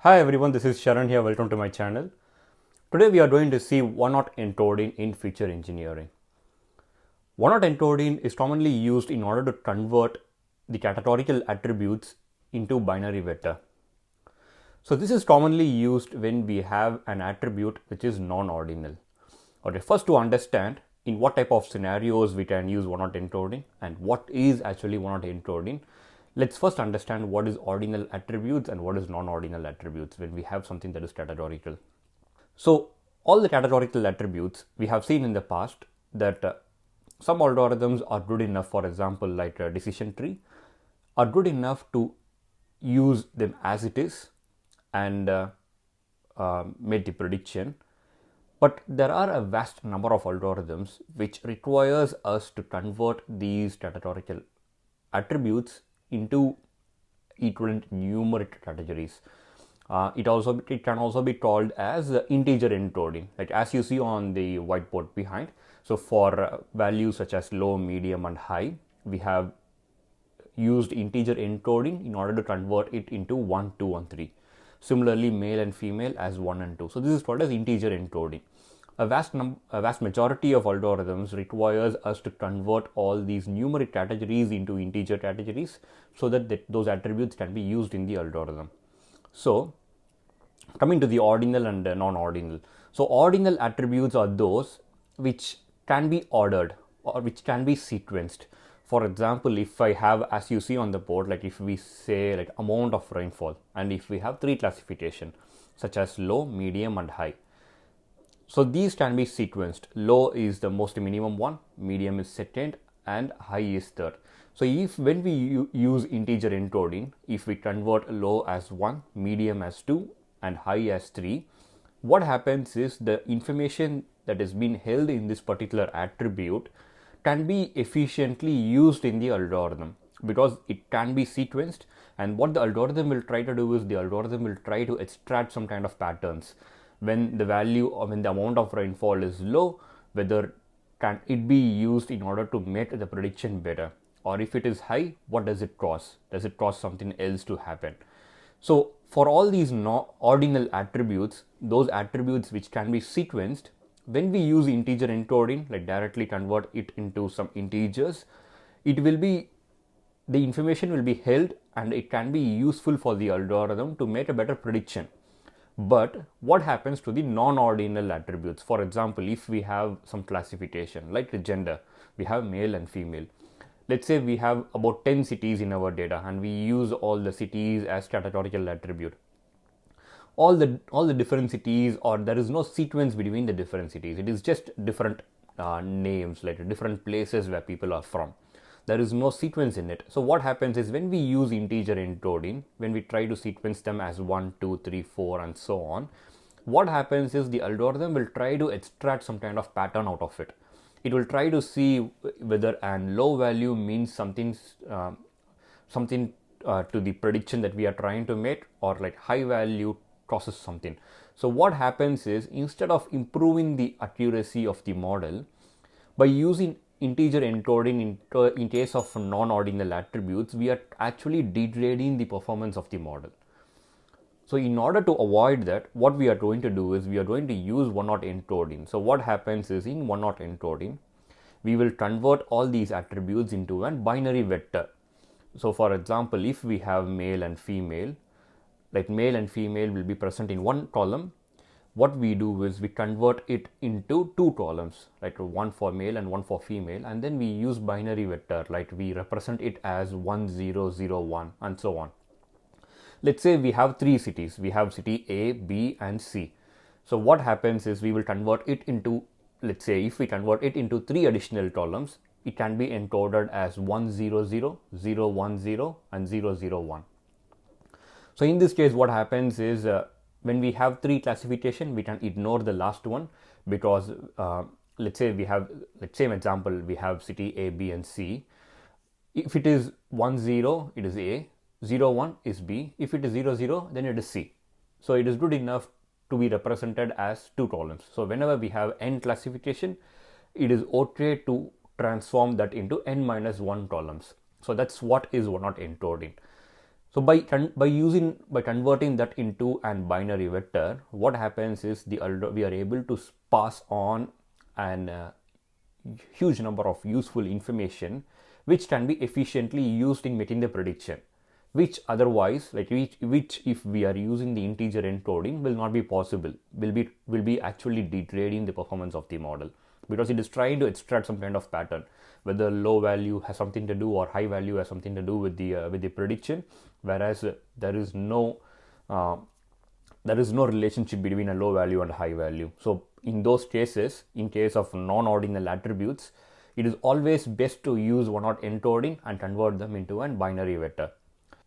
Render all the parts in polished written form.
Hi everyone, this is Sharan here. Welcome to my channel. Today we are going to see one-hot encoding in feature engineering. One-hot encoding is commonly used in order to convert the categorical attributes into binary vector. So this is commonly used when we have an attribute which is non-ordinal. Okay, first to understand in what type of scenarios we can use one-hot encoding and what is actually one-hot encoding. Let's first understand what is ordinal attributes and what is non-ordinal attributes when we have something that is categorical. So all the categorical attributes we have seen in the past that some algorithms are good enough, for example, like a decision tree, are good enough to use them as it is and make the prediction. But there are a vast number of algorithms which requires us to convert these categorical attributes into equivalent numeric categories. It can also be called as integer encoding, like as you see on the whiteboard behind. So for values such as low, medium and high, we have used integer encoding in order to convert it into 1, 2 and 3. Similarly, male and female as 1 and 2. So this is called as integer encoding. A vast majority of algorithms requires us to convert all these numeric categories into integer categories so that those attributes can be used in the algorithm. So coming to the ordinal and non-ordinal. So ordinal attributes are those which can be ordered or which can be sequenced. For example, if I have, as you see on the board, like if we say like amount of rainfall, and if we have 3 classification such as low, medium and high. So these can be sequenced. Low is the most minimum one, medium is second and high is third. So if when we use integer encoding, if we convert low as 1, medium as 2 and high as 3, what happens is the information that has been held in this particular attribute can be efficiently used in the algorithm because it can be sequenced, and what the algorithm will try to do is the algorithm will try to extract some kind of patterns. When the value or when the amount of rainfall is low, whether can it be used in order to make the prediction better, or if it is high, what does it cause? Does it cause something else to happen? So for all these ordinal attributes, those attributes which can be sequenced, when we use integer encoding, like directly convert it into some integers, it will be, the information will be held and it can be useful for the algorithm to make a better prediction. But what happens to the non-ordinal attributes? For example, if we have some classification like the gender, we have male and female. Let's say we have about 10 cities in our data and we use all the cities as categorical attribute. All the different cities, or there is no sequence between the different cities. It is just different names, like different places where people are from. There is no sequence in it. So what happens is when we use integer encoding, when we try to sequence them as 1, 2, 3, 4 and so on, what happens is the algorithm will try to extract some kind of pattern out of it. It will try to see whether a low value means something to the prediction that we are trying to make, or like high value causes something. So what happens is, instead of improving the accuracy of the model by using integer encoding in case of non-ordinal attributes, we are actually degrading the performance of the model. So in order to avoid that, what we are going to do is we are going to use one-hot encoding. So what happens is, in one-hot encoding, we will convert all these attributes into a binary vector. So for example, if we have male and female, like male and female will be present in one column, what we do is we convert it into 2 columns, like one for male and one for female, and then we use binary vector, like we represent it as 1, 0, 0, 1 and so on. Let's say we have 3 cities. We have city A, B and C. So what happens is we will convert it into, let's say if we convert it into 3 additional columns, it can be encoded as 1, 0, 0, 0, 1, 0 and 0, 0, 1. So in this case, what happens is when we have 3 classification, we can ignore the last one, because let's say an example, we have city A, B and C. If it is 1, 0, it is A, 0, 1 is B. If it is 0, 0, then it is C. So it is good enough to be represented as 2 columns. So whenever we have n classification, it is okay to transform that into n minus 1 columns. So that's what is one-hot encoding. So by converting that into an binary vector, what happens is we are able to pass on an huge number of useful information which can be efficiently used in making the prediction, which otherwise, which if we are using the integer encoding, will not be possible, will be actually degrading the performance of the model, because it is trying to extract some kind of pattern, whether low value has something to do or high value has something to do with the prediction, whereas there is no relationship between a low value and a high value. So in those cases, in case of non-ordinal attributes, it is always best to use one-hot encoding and convert them into a binary vector.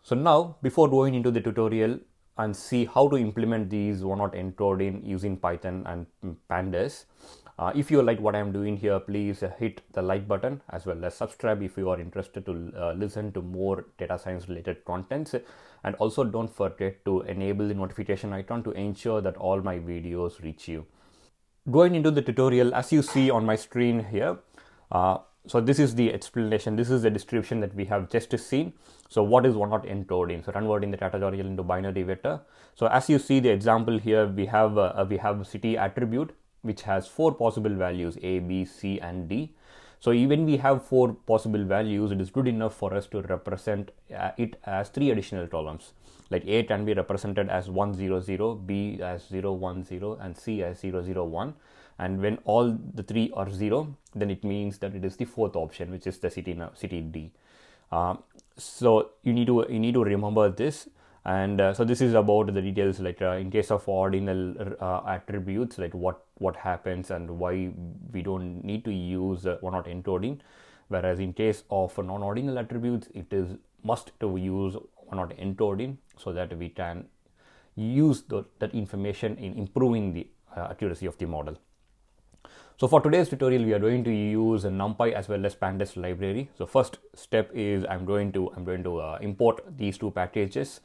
So now, before going into the tutorial and see how to implement these one-hot encoding using Python and pandas, if you like what I am doing here, please hit the like button as well as subscribe if you are interested to listen to more data science related contents, and also don't forget to enable the notification icon to ensure that all my videos reach you. Going into the tutorial, as you see on my screen here, so this is the explanation, this is the description that we have just seen. So what is one-hot encoding? So converting the categorical into binary vector. So as you see the example here, we have a city attribute which has 4 possible values, A, B, C and D. So even we have 4 possible values, it is good enough for us to represent it as 3 additional columns. Like A can be represented as 100, B as 010 and C as 001. And when all the 3 are 0, then it means that it is the 4th option, which is the city D. So you need to remember this. And so this is about the details, like in case of ordinal attributes, like what happens and why we don't need to use one-hot encoding, whereas in case of non-ordinal attributes, it is must to use one-hot encoding so that we can use that information in improving the accuracy of the model. So for today's tutorial, we are going to use NumPy as well as pandas library. So first step is I'm going to import these 2 packages,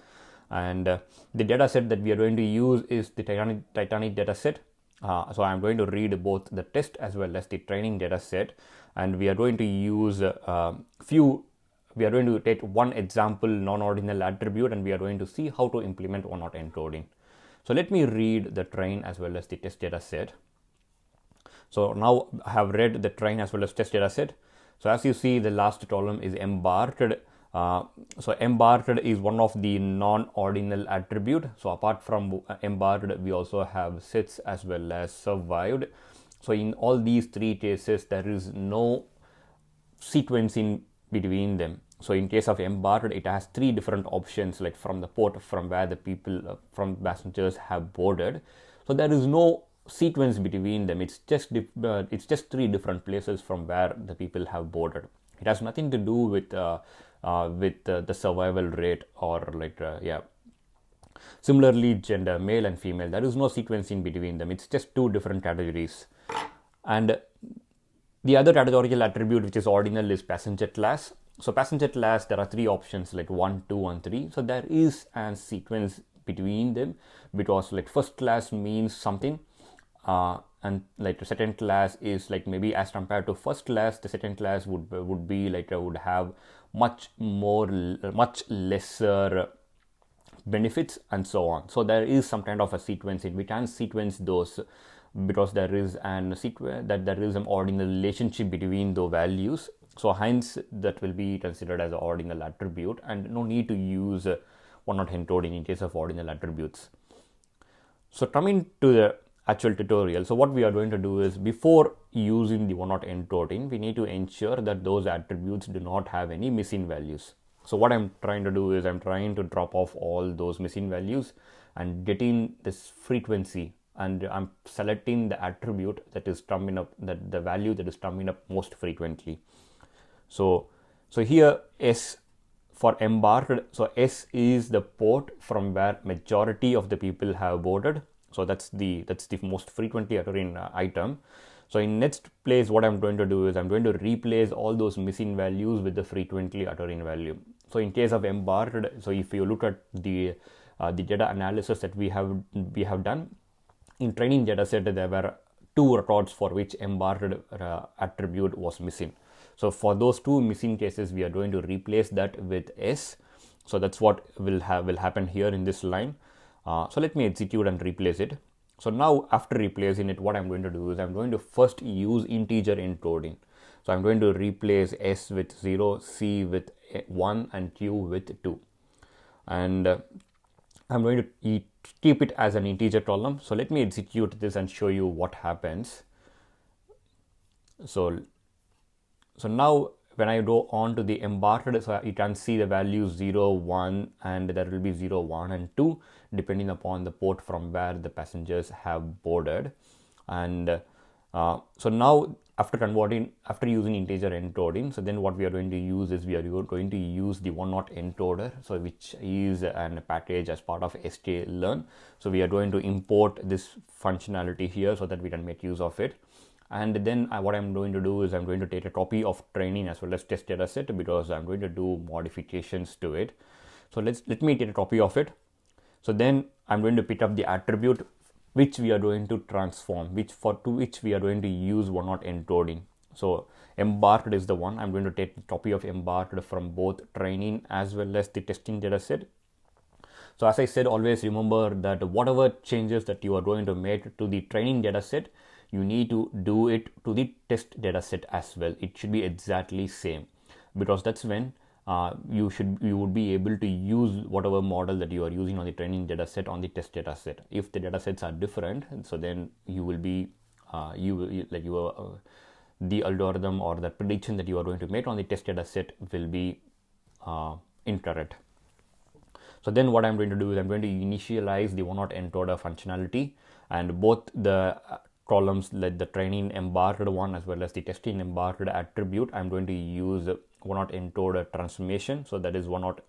and the data set that we are going to use is the Titanic data set. So I'm going to read both the test as well as the training data set, and we are going to use we are going to take one example non-ordinal attribute, and we are going to see how to implement one-hot encoding. So let me read the train as well as the test data set. So now I have read the train as well as test data set. So as you see, the last column is embarked. So embarked is one of the non-ordinal attribute. So apart from embarked, we also have sits as well as survived. So in all these 3 cases, there is no sequence in between them. So in case of embarked, it has 3 different options, like from the port from where the people from passengers have boarded. So there is no sequence between them. It's just 3 different places from where the people have boarded. It has nothing to do with the survival rate or Similarly, gender, male and female, there is no sequence in between them. It's just 2 different categories. And the other categorical attribute, which is ordinal, is passenger class. So passenger class, there are 3 options, like 1, 2 and 3. So there is a sequence between them, because like first class means something, and like the second class is like maybe as compared to first class, the second class would be like would have much lesser benefits and so on. So there is some kind of a sequence. We can sequence those because there is an ordinal relationship between the values. So hence that will be considered as an ordinal attribute, and no need to use one-hot encoding in case of ordinal attributes. So coming to the actual tutorial, so what we are going to do is, before using the one-hot encoding, we need to ensure that those attributes do not have any missing values. So what I'm trying to do is I'm trying to drop off all those missing values and getting this frequency, and I'm selecting the attribute that is coming up, that the value that is coming up most frequently. So here S for embarked, so S is the port from where majority of the people have boarded. So that's the most frequently occurring item. So in next place, what I'm going to do is I'm going to replace all those missing values with the frequently occurring value. So in case of embarked, so if you look at the data analysis that we have done in training data set, there were 2 records for which embarked attribute was missing. So for those 2 missing cases, we are going to replace that with S. So that's what will happen here in this line. So let me execute and replace it. So now after replacing it, what I'm going to do is I'm going to first use integer encoding. So I'm going to replace S with 0, C with 1 and Q with 2. And I'm going to keep it as an integer column. So let me execute this and show you what happens. So now when I go on to the embarked, so you can see the values 0, 1, and there will be 0, 1 and 2 depending upon the port from where the passengers have boarded. And so now after using integer encoding, so then what we are going to use is we are going to use the one-hot encoder, so which is a package as part of sklearn. So we are going to import this functionality here so that we can make use of it. And then what I'm going to do is I'm going to take a copy of training as well as test data set, because I'm going to do modifications to it. So let me take a copy of it. So then I'm going to pick up the attribute which we are going to transform, which we are going to use one-hot encoding. So embarked is the one. I'm going to take a copy of embarked from both training as well as the testing data set. So as I said, always remember that whatever changes that you are going to make to the training data set, you need to do it to the test data set as well. It should be exactly same, because that's when you would be able to use whatever model that you are using on the training data set on the test data set. If the data sets are different, so then you will be the algorithm or the prediction that you are going to make on the test data set will be incorrect. So then what I'm going to do is I'm going to initialize the one-hot encoder functionality, and both the columns like the training embarked one as well as the testing embarked attribute, I'm going to use one-hot encoder transformation. So that is one-hot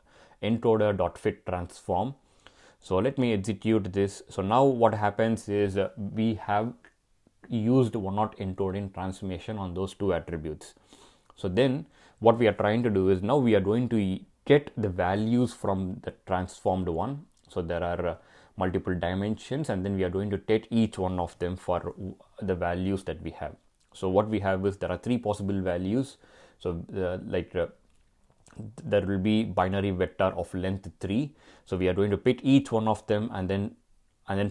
encoder.fit transform. So let me execute this. So now what happens is we have used one-hot encoding transformation on those two attributes. So then what we are trying to do is now we are going to get the values from the transformed one. So there are multiple dimensions, and then we are going to take each one of them for the values that we have. So what we have is there are three possible values. So there will be binary vector of length 3. So we are going to pick each one of them and then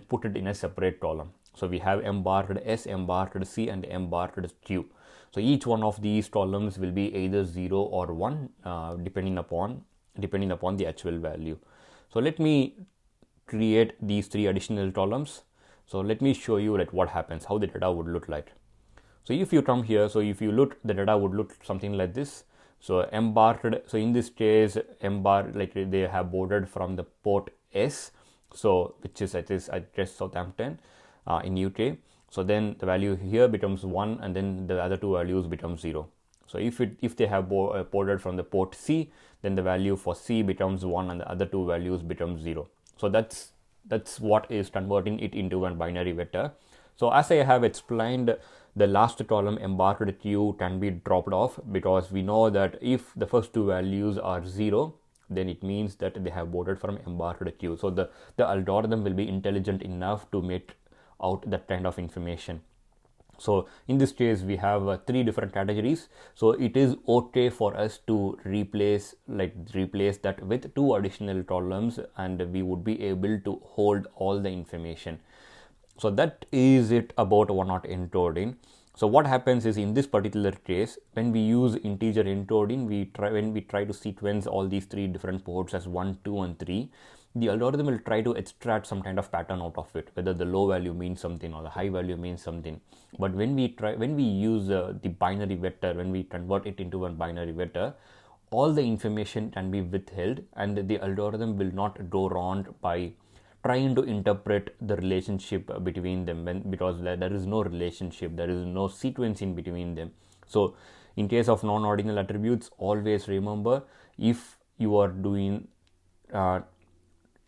put it in a separate column. So we have embarked S, embarked C, and embarked Q. So each one of these columns will be either 0 or 1 depending upon the actual value. So let me create these three additional columns. So let me show you what happens, how the data would look like. So if you come here, so if you look, the data would look something like this. So embarked, so in this case, they have boarded from the port S, so which is at Southampton in UK. So then the value here becomes 1, and then the other two values become 0. So if they have boarded from the port C, then the value for C becomes 1 and the other two values become 0. So that's what is converting it into a binary vector. So as I have explained, the last column embarked Q can be dropped off, because we know that if the first two values are 0, then it means that they have boarded from embarked Q. So the algorithm will be intelligent enough to make out that kind of information. So in this case, we have three different categories. So it is okay for us to replace that with two additional columns, and we would be able to hold all the information. So that is it about one-hot encoding. So what happens is, in this particular case, when we use integer encoding, when we try to sequence all these three different ports as 1, 2, and 3, the algorithm will try to extract some kind of pattern out of it, whether the low value means something or the high value means something. But when we use the binary vector, when we convert it into a binary vector, all the information can be withheld, and the algorithm will not go wrong by trying to interpret the relationship between them, because there is no relationship, there is no sequence in between them. So in case of non-ordinal attributes, always remember, if you are doing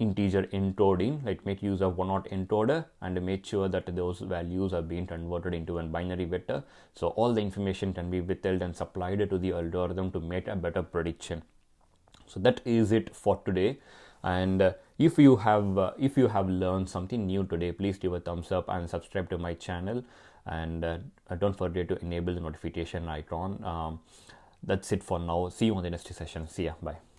integer encoding, make use of one-hot encoder and make sure that those values are being converted into a binary vector, so all the information can be withheld and supplied to the algorithm to make a better prediction. So that is it for today. And if you have learned something new today, please give a thumbs up and subscribe to my channel, and don't forget to enable the notification icon. That's it for now. See you on the next session. See ya. Bye.